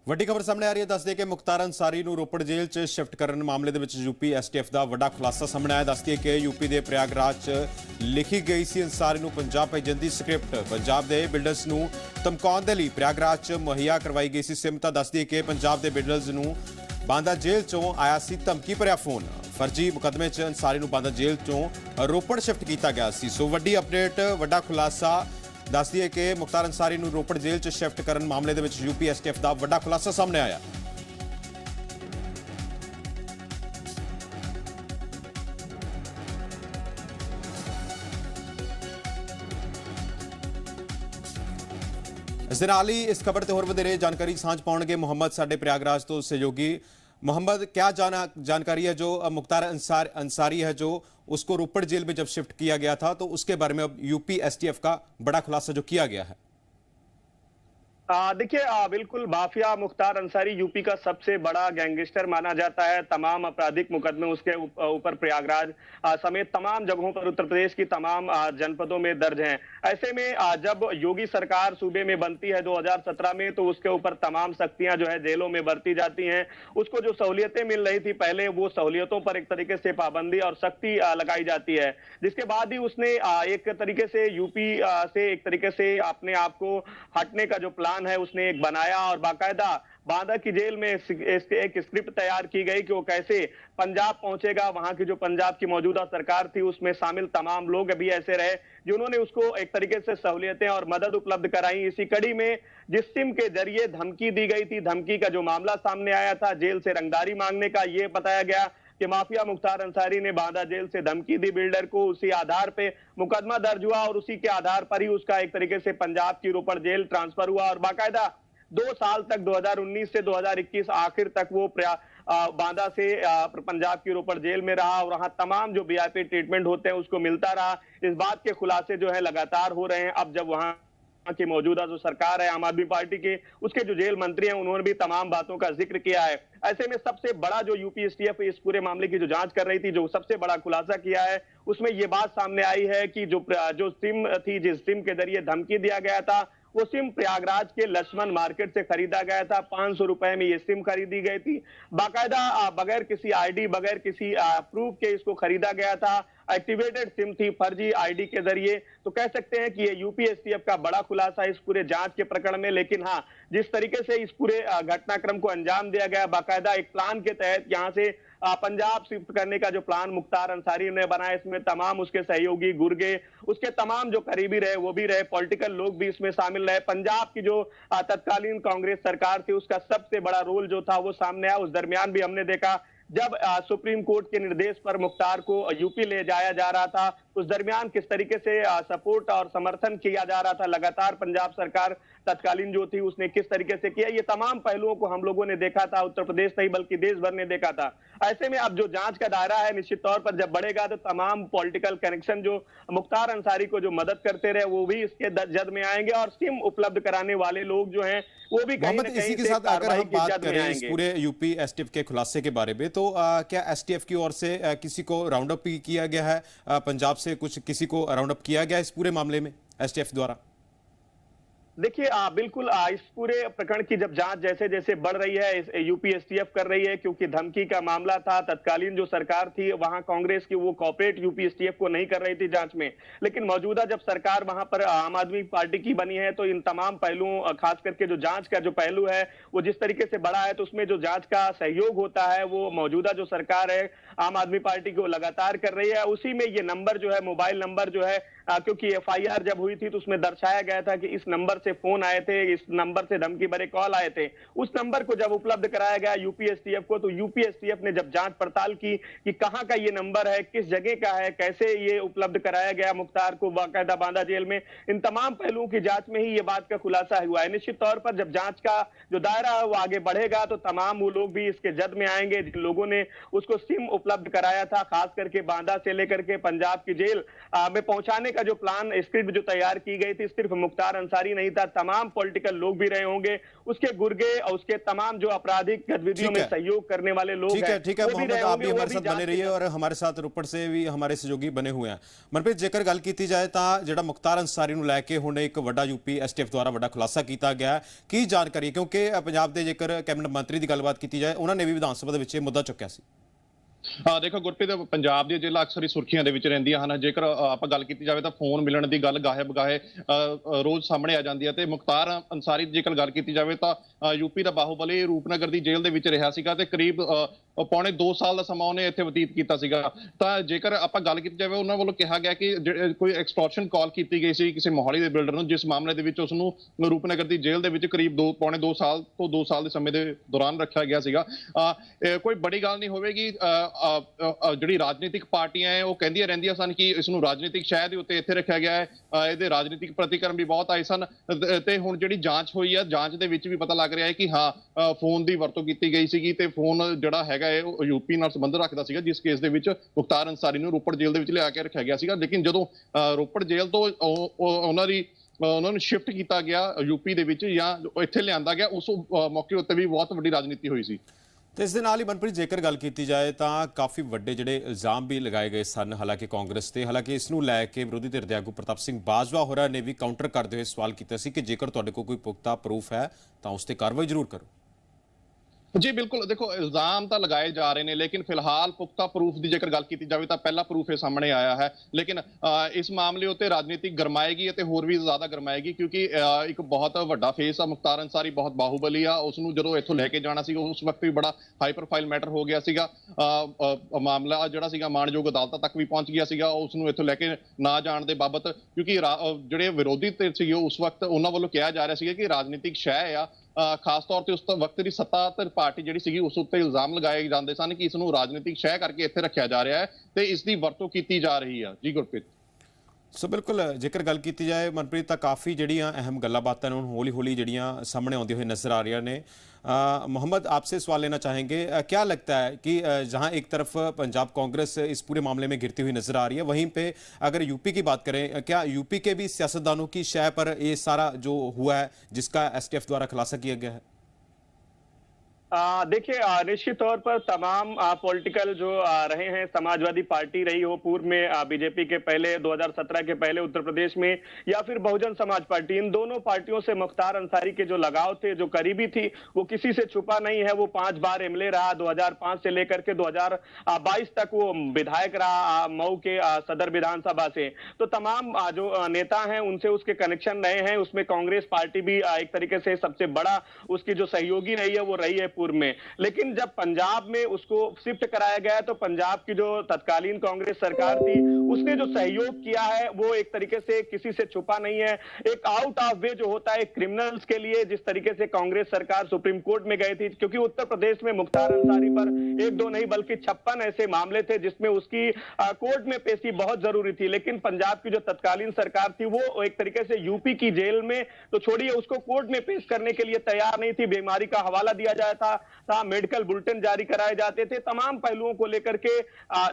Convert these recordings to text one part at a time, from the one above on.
ਵੱਡੀ ਖਬਰ ਸਾਹਮਣੇ ਆ ਰਹੀ ਹੈ। ਦੱਸਦੇ ਕਿ ਮੁਖਤਾਰ ਅੰਸਾਰੀ ਨੂੰ ਰੋਪੜ ਜੇਲ੍ਹ 'ਚ ਸ਼ਿਫਟ ਕਰਨ ਮਾਮਲੇ ਦੇ ਵਿੱਚ ਯੂਪੀ ਐਸਟੀਐਫ ਦਾ ਵੱਡਾ ਖੁਲਾਸਾ ਸਾਹਮਣੇ ਆਇਆ। ਦੱਸਦੀ ਕਿ ਯੂਪੀ ਦੇ ਪ੍ਰਯਾਗਰਾਜ 'ਚ ਲਿਖੀ ਗਈ ਸੀ ਅੰਸਾਰੀ ਨੂੰ ਪੰਜਾਬ ਭੇਜਣ ਦੀ ਸਕ੍ਰਿਪਟ ਪੰਜਾਬ ਦੇ ਬਿਲਡਰਸ ਨੂੰ ਧਮਕਾਉਣ ਦੇ ਲਈ ਪ੍ਰਯਾਗਰਾਜ 'ਚ ਮੁਹੱਈਆ ਕਰਵਾਈ ਗਈ ਸੀ ਸਿਮ। ਤਾਂ ਦੱਸਦੀ ਕਿ ਪੰਜਾਬ ਦੇ ਬਿਲਡਰਸ ਨੂੰ ਬਾਂਦਾ ਜੇਲ੍ਹ 'ਚੋਂ ਆਇਆ ਸੀ ਧਮਕੀ ਭਰਿਆ ਫੋਨ। ਫਰਜ਼ੀ ਮੁਕੱਦਮੇ 'ਚ ਅੰਸਾਰੀ ਨੂੰ ਬਾਂਦਾ ਜੇਲ੍ਹ 'ਚੋਂ ਰੋਪੜ ਸ਼ਿਫਟ ਕੀਤਾ ਗਿਆ ਸੀ। ਸੋ ਵੱਡੀ ਅਪਡੇਟ, ਵੱਡਾ ਖੁਲਾਸਾ। ਦੱਸਦੀ ਹੈ ਕਿ ਮੁਖਤਾਰ ਅੰਸਾਰੀ ਨੂੰ ਰੋਪੜ ਜੇਲ੍ਹ 'ਚ ਸ਼ਿਫਟ ਕਰਨ ਮਾਮਲੇ ਦੇ ਵਿੱਚ ਯੂਪੀ ਐਸਟੀਐਫ ਦਾ ਵੱਡਾ ਖੁਲਾਸਾ ਸਾਹਮਣੇ ਆਇਆ। ਇਸ ਦੇ ਨਾਲ ਹੀ ਇਸ ਖਬਰ ਤੇ ਹੋਰ ਵਧੇਰੇ ਜਾਣਕਾਰੀ ਸਾਂਝ ਪਾਉਣਗੇ ਮੁਹੰਮਦ, ਸਾਡੇ प्रयागराज तो सहयोगी। मोहम्मद, क्या जानकारी है जो मुख्तार अंसारी है जो उसको रोपड़ जेल में जब शिफ्ट किया गया था, तो उसके बारे में अब यूपी एसटीएफ का बड़ा खुलासा जो किया गया है? देखिए, बिल्कुल माफिया मुख्तार अंसारी यूपी का सबसे बड़ा गैंगस्टर माना जाता है। तमाम आपराधिक मुकदमे उसके ऊपर प्रयागराज समेत तमाम जगहों पर उत्तर प्रदेश की तमाम जनपदों में दर्ज हैं। ऐसे में जब योगी सरकार सूबे में बनती है 2017 में, तो उसके ऊपर तमाम सख्तियां जो है जेलों में बरती जाती हैं। उसको जो सहूलियतें मिल रही थी पहले, वो सहूलियतों पर एक तरीके से पाबंदी और सख्ती लगाई जाती है, जिसके बाद ही उसने एक तरीके से यूपी से एक तरीके से अपने आप को हटने का जो प्लान है उसने एक बनाया और बाकायदा बांदा की जेल में एक स्क्रिप्ट तैयार की गई कि वो कैसे पंजाब पहुंचेगा। वहां की जो पंजाब की मौजूदा सरकार थी उसमें शामिल तमाम लोग भी ऐसे रहे जिन्होंने उसको एक तरीके से सहूलियतें और मदद उपलब्ध कराई। इसी कड़ी में जिस सिम के जरिए धमकी दी गई थी, धमकी का जो मामला सामने आया था, जेल से रंगदारी मांगने का, ये बताया गया कि माफिया मुख्तार अंसारी ने बांदा जेल से धमकी दी बिल्डर को। उसी आधार पे मुकदमा दर्ज हुआ और उसी के आधार पर ही उसका एक तरीके से पंजाब की रोपड़ जेल ट्रांसफर हुआ और बाकायदा 2 साल तक 2019 से 2021 आखिर तक वो बांदा से पंजाब की रोपड़ जेल में रहा और वहां तमाम जो वीआईपी ट्रीटमेंट होते हैं उसको मिलता रहा। इस बात के खुलासे जो है लगातार हो रहे हैं। अब जब वहां की मौजूदा जो सरकार है आम आदमी पार्टी के, उसके जो जेल मंत्री हैं उन्होंने भी तमाम बातों का जिक्र किया है। ऐसे में सबसे बड़ा जो यूपी एसटीएफ इस पूरे मामले की जो जांच कर रही थी, जो सबसे बड़ा खुलासा किया है, उसमें ये बात सामने आई है कि जो सिम थी, जिस सिम के जरिए धमकी दिया गया था, वो सिम प्रयागराज के लक्ष्मण मार्केट से खरीदा गया था। 500 रुपए में ये सिम खरीदी गई थी। बाकायदा बगैर किसी आईडी, बगैर किसी प्रूफ के इसको खरीदा गया था। एक्टिवेटेड सिम थी फर्जी आईडी के जरिए। तो कह सकते हैं कि ये यूपी एसटीएफ का बड़ा खुलासा इस पूरे जांच के प्रकरण में। लेकिन हाँ, जिस तरीके से इस पूरे घटनाक्रम को अंजाम दिया गया, बाकायदा एक प्लान के तहत यहाँ से पंजाब शिफ्ट करने का जो प्लान मुख्तार अंसारी ने बनाया, इसमें तमाम उसके सहयोगी गुर्गे, उसके तमाम जो करीबी रहे वो भी रहे, पॉलिटिकल लोग भी इसमें शामिल रहे। पंजाब की जो तत्कालीन कांग्रेस सरकार थी उसका सबसे बड़ा रोल जो था वो सामने आया। उस दरमियान भी हमने देखा जब सुप्रीम कोर्ट के निर्देश पर मुख्तार को यूपी ले जाया जा रहा था, उस दरमियान किस तरीके से सपोर्ट और समर्थन किया जा रहा था लगातार। पंजाब सरकार तत्कालीन जो थी उसने किस तरीके से किया, ये तमाम पहलुओं को हम लोगों ने देखा था। उत्तर प्रदेश नहीं बल्कि देश भर ने देखा था। ऐसे में अब जो जांच का दायरा है निश्चित तौर पर जब बढ़ेगा, तो तमाम पॉलिटिकल कनेक्शन जो मुख्तार अंसारी को जो मदद करते रहे वो भी इसके जद में आएंगे और सिम उपलब्ध कराने वाले लोग जो हैं वो भी कहीं ना कहीं इसी के साथ अगर हम बात करें इस पूरे यूपी एसटीएफ के खुलासे के बारे में, तो क्या एसटीएफ की ओर से किसी को राउंड अप किया गया है? पंजाब से कुछ किसी को राउंड अप किया गया इस पूरे मामले में एसटीएफ द्वारा? देखिए, बिल्कुल इस पूरे प्रकरण की जब जांच जैसे जैसे बढ़ रही है, यूपी एसटीएफ कर रही है, क्योंकि धमकी का मामला था। तत्कालीन जो सरकार थी वहां कांग्रेस की, वो कॉपरेट यूपी एसटीएफ को नहीं कर रही थी जांच में। लेकिन मौजूदा जब सरकार वहां पर आम आदमी पार्टी की बनी है, तो इन तमाम पहलुओं, खास करके जो जांच का जो पहलू है वो जिस तरीके से बढ़ा है, तो उसमें जो जांच का सहयोग होता है वो मौजूदा जो सरकार है आम आदमी पार्टी को लगातार कर रही है। उसी में ये नंबर जो है, मोबाइल नंबर जो है, क्योंकि एफआईआर जब हुई थी तो उसमें दर्शाया गया था कि इस नंबर से फोन आए थे, इस नंबर से धमकी भरे कॉल आए थे। उस नंबर को जब उपलब्ध कराया गया यूपी एसटीएफ को, तो यूपी एसटीएफ ने जब जांच पड़ताल की कि कहां का ये नंबर है, किस जगह का है, कैसे ये उपलब्ध कराया गया मुख्तार को बाकायदा बांदा जेल में, इन तमाम पहलुओं की जांच में ही ये बात का खुलासा हुआ है। निश्चित तौर पर जब जांच का जो दायरा है वो आगे बढ़ेगा, तो तमाम वो लोग भी इसके जद में आएंगे जिन लोगों ने उसको सिम उपलब्ध कराया था, खास करके बांदा से लेकर के पंजाब की जेल में पहुंचाने रोकने का जो प्लान स्क्रिप्ट जो तैयार की गई थी, सिर्फ मुख्तार अंसारी नहीं था, तमाम पॉलिटिकल लोग भी रहे होंगे, उसके गुर्गे और उसके तमाम जो आपराधिक गतिविधियों में सहयोग करने वाले लोग हैं, ठीक है मोहम्मद, आप भी हमारे साथ बने रहिए और हमारे साथ रोपड़ से भी हमारे सहयोगी बने हुए हैं। मनप्रीत, जेकर गल की जाए तो ਜਿਹੜਾ ਮੁਖਤਾਰ ਅੰਸਾਰੀ ਨੂੰ ਲੈ ਕੇ ਹੁਣ ਇੱਕ ਵੱਡਾ यूपी STF ਦੁਆਰਾ ਵੱਡਾ ਖੁਲਾਸਾ ਕੀਤਾ ਗਿਆ ਹੈ, ਕੀ ਜਾਣਕਾਰੀ? ਕਿਉਂਕਿ ਪੰਜਾਬ ਦੇ ਜੇਕਰ ਕੈਬਨਿਟ ਮੰਤਰੀ ਦੀ ਗੱਲਬਾਤ ਕੀਤੀ ਜਾਏ, ਉਹਨਾਂ ਨੇ ਵੀ ਵਿਧਾਨ ਸਭਾ ਦੇ ਵਿੱਚ ਇਹ ਮੁੱਦਾ ਚੁੱਕਿਆ ਸੀ। ਦੇਖੋ ਗੁਰਪ੍ਰੀਤ, ਪੰਜਾਬ ਦੀਆਂ ਜੇਲ੍ਹਾਂ ਅਕਸਰ ਹੀ ਸੁਰਖੀਆਂ ਦੇ ਵਿੱਚ ਰਹਿੰਦੀਆਂ ਹਨ। ਜੇਕਰ ਆਪਾਂ ਗੱਲ ਕੀਤੀ ਜਾਵੇ ਤਾਂ ਫੋਨ ਮਿਲਣ ਦੀ ਗੱਲ ਗਾਹੇ ਬਗਾਹੇ ਰੋਜ਼ ਸਾਹਮਣੇ ਆ ਜਾਂਦੀ ਹੈ ਤੇ ਮੁਖਤਾਰ ਅੰਸਾਰੀ ਦੀ ਜੇਕਰ ਗੱਲ ਕੀਤੀ ਜਾਵੇ ਤਾਂ यूपी ਦਾ ਬਾਹੂਬਲੀ ਰੂਪਨਗਰ ਦੀ ਜੇਲ੍ਹ ਦੇ ਵਿੱਚ ਰਿਹਾ ਸੀਗਾ ਤੇ ਕਰੀਬ ਪੌਣੇ 2 ਸਾਲ ਦਾ ਸਮਾਂ ਉਹਨੇ ਇੱਥੇ ਬਤੀਤ ਕੀਤਾ ਸੀਗਾ। ਤਾਂ ਜੇਕਰ ਆਪਾਂ ਗੱਲ ਕੀਤੀ ਜਾਵੇ, ਉਹਨਾਂ ਵੱਲੋਂ ਕਿਹਾ ਗਿਆ ਕਿ ਕੋਈ ਐਕਸਟੋਰਸ਼ਨ ਕਾਲ ਕੀਤੀ ਗਈ ਸੀ ਕਿਸੇ ਮੋਹਾਲੀ ਦੇ ਬਿਲਡਰ ਨੂੰ, ਜਿਸ ਮਾਮਲੇ ਦੇ ਵਿੱਚ ਉਸ ਨੂੰ ਰੂਪਨਗਰ ਦੀ ਜੇਲ੍ਹ ਦੇ ਵਿੱਚ ਕਰੀਬ ਪੌਣੇ 2 ਸਾਲ ਤੋਂ 2 ਸਾਲ ਦੇ ਸਮੇਂ ਦੇ ਦੌਰਾਨ ਰੱਖਿਆ ਗਿਆ ਸੀਗਾ। ਕੋਈ ਬੜੀ ਗੱਲ ਨਹੀਂ ਹੋਵੇਗੀ। ਜਿਹੜੀ ਰਾਜਨੀਤਿਕ ਪਾਰਟੀਆਂ ਹੈ ਉਹ ਕਹਿੰਦੀਆਂ ਰਹਿੰਦੀਆਂ ਸਨ ਕਿ ਇਸ ਨੂੰ ਰਾਜਨੀਤਿਕ ਸ਼ਹਿ ਦੇ ਉੱਤੇ ਇੱਥੇ ਰੱਖਿਆ ਗਿਆ ਹੈ। ਇਹਦੇ ਰਾਜਨੀਤਿਕ ਪ੍ਰਤੀਕਰਮ ਵੀ ਬਹੁਤ ਆਏ ਸਨ ਤੇ ਹੁਣ ਜਿਹੜੀ ਜਾਂਚ ਹੋਈ ਹੈ, ਜਾਂਚ ਦੇ ਵਿੱਚ ਵੀ ਪਤਾ ਲੱਗ ਰਿਹਾ ਹੈ ਕਿ ਹਾਂ ਫੋਨ ਦੀ ਵਰਤੋਂ ਕੀਤੀ ਗਈ ਸੀਗੀ ਤੇ ਫੋਨ ਜਿਹੜਾ ਹੈਗਾ ਹੈ ਉਹ यूपी ਨਾਲ ਸੰਬੰਧ ਰੱਖਦਾ ਸੀਗਾ, ਜਿਸ ਕੇਸ ਦੇ ਵਿੱਚ ਮੁਖਤਾਰ ਅੰਸਾਰੀ ਨੂੰ ਰੋਪੜ ਜੇਲ੍ਹ ਦੇ ਵਿੱਚ ਲਿਆ ਕੇ ਰੱਖਿਆ ਗਿਆ ਸੀਗਾ। ਲੇਕਿਨ ਜਦੋਂ ਰੋਪੜ ਜੇਲ੍ਹ ਤੋਂ ਉਹਨਾਂ ਨੂੰ ਸ਼ਿਫਟ ਕੀਤਾ ਗਿਆ यूपी ਦੇ ਵਿੱਚ ਜਾਂ ਇੱਥੇ ਲਿਆਂਦਾ ਗਿਆ, ਉਸ ਮੌਕੇ ਉੱਤੇ ਵੀ ਬਹੁਤ ਵੱਡੀ ਰਾਜਨੀਤੀ ਹੋਈ ਸੀ। ਤੇ ਇਸ ਦੇ ਨਾਲ ਹੀ ਮਨਪ੍ਰੀਤ, ਜੇਕਰ ਗੱਲ ਕੀਤੀ ਜਾਏ ਤਾਂ ਕਾਫੀ ਵੱਡੇ ਜਿਹੜੇ ਇਲਜ਼ਾਮ ਵੀ ਲਗਾਏ ਗਏ ਸਨ ਹਾਲਾਂਕਿ ਕਾਂਗਰਸ ਤੇ, ਹਾਲਾਂਕਿ ਇਸ ਨੂੰ ਲੈ ਕੇ ਵਿਰੋਧੀ ਧਿਰ ਦੇ ਆਗੂ ਪ੍ਰਤਾਪ ਸਿੰਘ ਬਾਜਵਾ ਹੋਰਾਂ ਨੇ ਵੀ ਕਾਊਂਟਰ ਕਰਦੇ ਹੋਏ ਸਵਾਲ ਕੀਤਾ ਸੀ ਕਿ ਜੇਕਰ ਤੁਹਾਡੇ ਕੋਲ ਕੋਈ ਪੁਖਤਾ ਪ੍ਰੂਫ ਹੈ ਤਾਂ ਉਸ ਤੇ ਕਾਰਵਾਈ ਜ਼ਰੂਰ ਕਰੋ। जी बिल्कुल, देखो इल्जाम तो लगाए जा रहे हैं लेकिन फिलहाल पुख्ता प्रूफ की जेकर गल की जाए तो पहला प्रूफ ये सामने आया है। लेकिन इस मामले उत्ते राजनीति गरमाएगी ते होर भी ज़्यादा गरमाएगी क्योंकि एक बहुत वड्डा फेस आ मुख्तार अंसारी, बहुत बाहुबली आ। उसनूं जदों इत्थों लैके जाना सीगा उस वक्त भी बड़ा हाई प्रोफाइल मैटर हो गया सीगा। मामला जिहड़ा सीगा माणयोग अदालत तक भी पहुंच गया सीगा उसनूं इत्थों लैके ना जाण दे बाबत, क्योंकि जिहड़े विरोधी धिर सीगे उस वक्त उन्हां वल्लों कहा जा रहा सीगा कि राजनीतिक शह आ। खास तौर पर उस वक्त की सत्ताधर पार्टी जिहड़ी सीगी उस उत्ते इल्जाम लगाए जाते सन कि इसनूं राजनीतिक शह करके इत्थे रखिया जा रहा है ते इसकी वरतों की जा रही है। जी गुरप्रीत, सो बिल्कुल जेकर गल की जाए मनप्रीत तो काफ़ी जड़ियाँ अहम गल्लां बातां हौली हौली जड़ियाँ सामने आउंदी हुई नज़र आ रही ने। मोहम्मद, आपसे सवाल लेना चाहेंगे, क्या लगता है कि जहां एक तरफ पंजाब कांग्रेस इस पूरे मामले में घिरती हुई नज़र आ रही है, वहीं पे अगर यूपी की बात करें, क्या यूपी के भी सियासतदानों की शय पर ये सारा जो हुआ है जिसका STF द्वारा खुलासा किया गया है? देखिए, निश्चित तौर पर तमाम पॉलिटिकल जो रहे हैं, समाजवादी पार्टी रही हो पूर्व में, बीजेपी के पहले 2017 के पहले उत्तर प्रदेश में, या फिर बहुजन समाज पार्टी, इन दोनों पार्टियों से मुख्तार अंसारी के जो लगाव थे, जो करीबी थी, वो किसी से छुपा नहीं है। वो 5 बार MLA रहा, 2005 से लेकर के 2022 तक वो विधायक रहा मऊ के सदर विधानसभा से। तो तमाम जो नेता हैं उनसे उसके कनेक्शन रहे हैं। उसमें कांग्रेस पार्टी भी एक तरीके से सबसे बड़ा उसकी जो सहयोगी रही है वो रही है पूर्व में। लेकिन जब पंजाब में उसको शिफ्ट कराया गया तो पंजाब की जो तत्कालीन कांग्रेस सरकार थी उसने जो सहयोग किया है वो एक तरीके से किसी से छुपा नहीं है। एक आउट ऑफ वे जो होता है क्रिमिनल्स के लिए, जिस तरीके से कांग्रेस सरकार सुप्रीम कोर्ट में गई थी, क्योंकि उत्तर प्रदेश में मुख्तार अंसारी पर 1-2 नहीं बल्कि 56 ऐसे मामले थे जिसमें उसकी कोर्ट में पेशी बहुत जरूरी थी। लेकिन पंजाब की जो तत्कालीन सरकार थी वो एक तरीके से यूपी की जेल में तो छोड़िए, उसको कोर्ट में पेश करने के लिए तैयार नहीं थी। बीमारी का हवाला दिया जाता था, मेडिकल बुलेटिन जारी कराए जाते थे। तमाम पहलुओं को लेकर के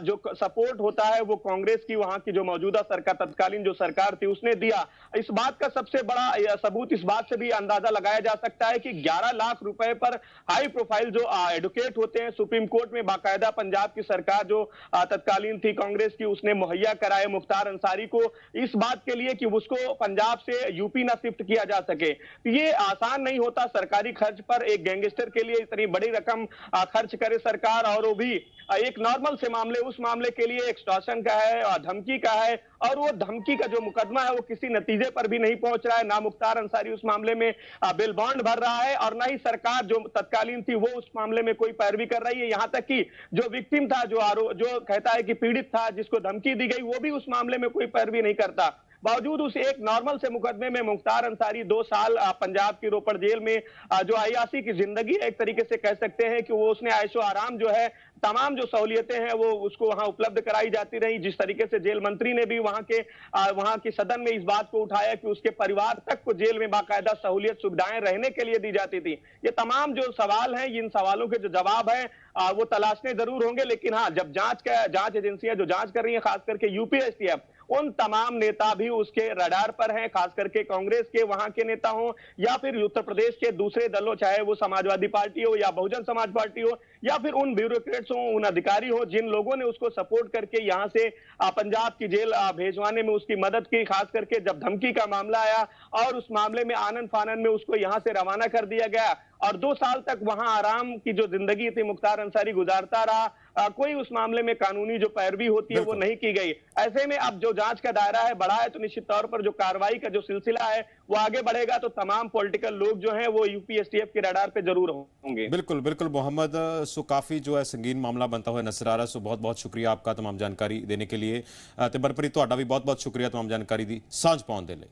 जो सपोर्ट होता है वो कांग्रेस की, वहां की जो मौजूदा सरकार, तत्कालीन जो सरकार थी, उसने दिया। इस बात का सबसे बड़ा सबूत इस बात से भी अंदाजा लगाया जा सकता है कि 11 लाख रुपए पर हाई प्रोफाइल जो एडवोकेट होते हैं सुप्रीम कोर्ट में बाकायदा पंजाब की सरकार जो तत्कालीन थी कांग्रेस की, उसने मुहैया कराए मुख्तार अंसारी को, इस बात के लिए कि उसको पंजाब से यूपी ना शिफ्ट किया जा सके। ये आसान नहीं होता सरकारी खर्च पर एक गैंगस्टर के लिए इतनी बड़ी रकम खर्च करे सरकार, और वो भी एक नॉर्मल से मामले, उस मामले के लिए एक्सटॉर्शन का है, धमकी का है, और वो धमकी का जो मुकदमा है वो किसी नतीजे पर भी नहीं पहुंच रहा है। ना मुख्तार अंसारी उस मामले में बेल बॉन्ड भर रहा है और ना ही सरकार जो तत्कालीन थी वो उस मामले में कोई पैरवी कर रही है। यहां तक कि जो विक्टिम था, जो कहता है कि पीड़ित था, जिसको धमकी दी गई, वो भी उस मामले में कोई पैरवी नहीं करता। बावजूद उस एक नॉर्मल से मुकदमे में मुख्तार अंसारी 2 साल पंजाब की रोपड़ जेल में जो अयाशी की जिंदगी एक तरीके से कह सकते हैं कि वो उसने ऐशो आराम जो है, तमाम जो सहूलियतें हैं वो उसको वहां उपलब्ध कराई जाती रही। जिस तरीके से जेल मंत्री ने भी वहां की सदन में इस बात को उठाया कि उसके परिवार तक को जेल में बाकायदा सहूलियत सुविधाएं रहने के लिए दी जाती थी। ये तमाम जो सवाल हैं, इन सवालों के जो जवाब हैं वो तलाशने जरूर होंगे। लेकिन हाँ, जब जांच एजेंसियां जो जांच कर रही है, खास करके यूपी STF, उन तमाम नेता भी उसके रडार पर हैं, खास करके कांग्रेस के वहां के नेता हो या फिर उत्तर प्रदेश के दूसरे दलों, चाहे वो समाजवादी पार्टी हो या बहुजन समाज पार्टी हो या फिर उन ब्यूरोक्रेट्स हो, उन अधिकारी हो जिन लोगों ने उसको सपोर्ट करके यहां से पंजाब की जेल भेजवाने में उसकी मदद की, खास करके जब धमकी का मामला आया और उस मामले में आनन फानन में उसको यहां से रवाना कर दिया गया और 2 साल तक वहां आराम की जो जिंदगी थी मुख्तार अंसारी गुजारता रहा। कोई उस मामले में कानूनी जो पैरवी होती है वो नहीं की गई। ऐसे में अब जो जांच का दायरा है बढ़ा है तो निश्चित तौर पर जो कार्रवाई का जो सिलसिला है वो आगे बढ़ेगा, तो तमाम पॉलिटिकल लोग जो हैं वो यूपी एसटीएफ के रडार पे जरूर होंगे। बिल्कुल बिल्कुल मोहम्मद, सो काफी जो है संगीन मामला बनता हुआ नजर आ रहा है। सो बहुत बहुत शुक्रिया आपका तमाम जानकारी देने के लिए। ते बरपरी ਤੁਹਾਡਾ भी बहुत बहुत शुक्रिया तमाम जानकारी दी सांझ पाउण दे लई।